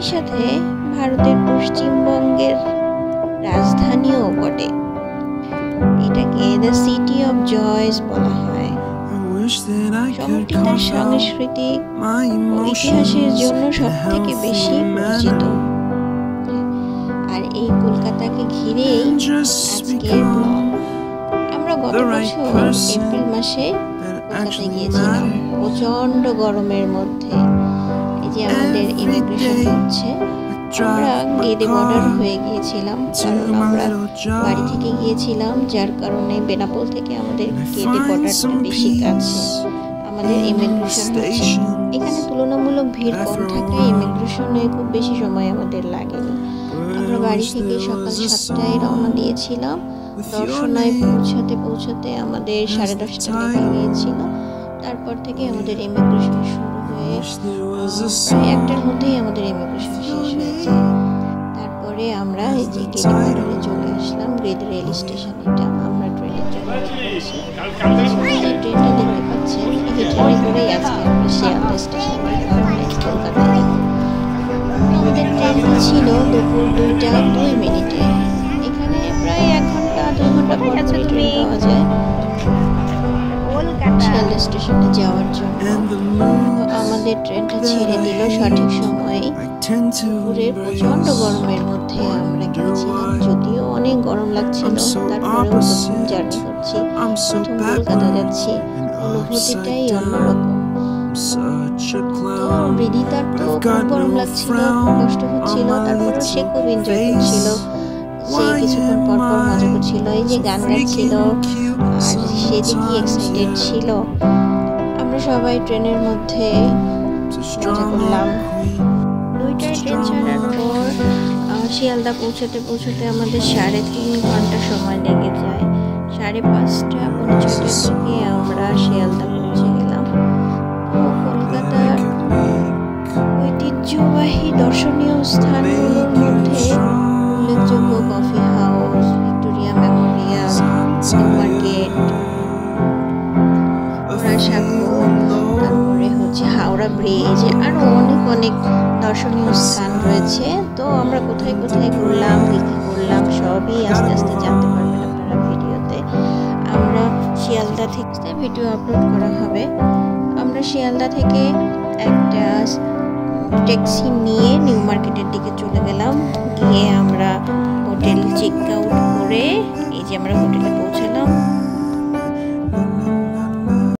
একই সাথে ভারতের পশ্চিমবঙ্গের রাজধানীও বটে। এটাকে দ্য সিটি অফ জয়স বলা হয়। শহরটি তার সাংস্কৃতিক ও ইতিহাসের জন্য সবথেকে বেশি পরিচিত। আর এই কলকাতাকে ঘিরেই আজকের ব্লগ। আমরা গত বছর এপ্রিল মাসে কলকাতায় গিয়েছিলাম প্রচন্ড গরমের মধ্যে। এই যে আমাদের ইমিগ্রেশন হচ্ছে, আমরা গেদে বর্ডার হয়ে গিয়েছিলাম, কারণ আমরা বাড়ি থেকে গিয়েছিলাম, যার কারণে বেনাপোল থেকে আমাদের গেদে বর্ডারটা বেশি কাছে। আমাদের ইমিগ্রেশন হচ্ছে এখানে তুলনামূলক ভিড় কম থাকায় ইমিগ্রেশনে খুব বেশি সময় আমাদের লাগেনি। আমরা বাড়ি থেকে সকাল 7টায় রওনা দিয়েছিলাম। দর্শনায় পৌঁছাতে আমাদের 10:30 লেগে গিয়েছিল। তারপর থেকে আমাদের ইমিগ্রেশন শুরু হয়ে প্রায় 1টার মধ্যেই আমাদের ইমিগ্রেশন শেষ হয়েছে। তারপরে আমরা এই যে গেদে বর্ডারে চলে আসলাম, গেদে রেল স্টেশন। এটা আমরা ট্রেনের জন্য ট্রেনটা দেখতে পাচ্ছেন, এই ট্রেনে করেই আজকে আমরা শিয়ালদা স্টেশনে কলকাতায় যাব। আমাদের ট্রেনটা ছিল দুপুর 2:02 এখানে প্রায় 1 ঘন্টা 2 ঘন্টা পর ট্রেন পাওয়া যায় শিয়ালদা স্টেশনে যাওয়ার জন্য। আমাদের ট্রেনটা ছেড়ে দিল সঠিক সময়ে। দুপুরের প্রচন্ড গরমের মধ্যে আমরা গিয়েছিলাম, যদিও অনেক গরম লাগছিল, তারপরেও প্রথম জার্নি করছি, প্রথম কলকাতা যাচ্ছি, অনুভূতিটাই অন্যরকম। বৃদিতার তো খুব গরম লাগছিল, কষ্ট হচ্ছিল, তারপরেও সে খুব এনজয় করছিল। সে কিছুক্ষণ পর পর মজা করছিল, এই যে গান গাচ্ছিল, আর সে যে কি এক্সাইটেড ছিল। আমরা সবাই ট্রেনের মধ্যে মজা করলাম। 2টায় ট্রেন ছাড়ার পর শিয়ালদা পৌঁছাতে আমাদের 3.5 ঘন্টা সময় লেগে যায়। 5:30-6টার দিকে আমরা শিয়ালদা পৌঁছে গেলাম। কলকাতার ঐতিহ্যবাহী দর্শনীয় স্থানগুলোর মধ্যে উল্লেখযোগ্য Coffee House, Victoria Memorial, New Market, Sagar, তারপরে হচ্ছে হাওড়া ব্রিজ, আরো অনেক দর্শনীয় স্থান রয়েছে। তো আমরা কোথায় ঘুরলাম, কি করলাম সবই আস্তে আস্তে জানতে পারবেন আপনারা ভিডিওতে। আমরা শিয়ালদা থেকে ভিডিও আপলোড করা হবে। আমরা শিয়ালদা থেকে একটা ট্যাক্সি নিয়ে নিউ মার্কেটের দিকে চলে গেলাম। গিয়ে আমরা হোটেল চেক আউট করে এই যে আমরা হোটেলে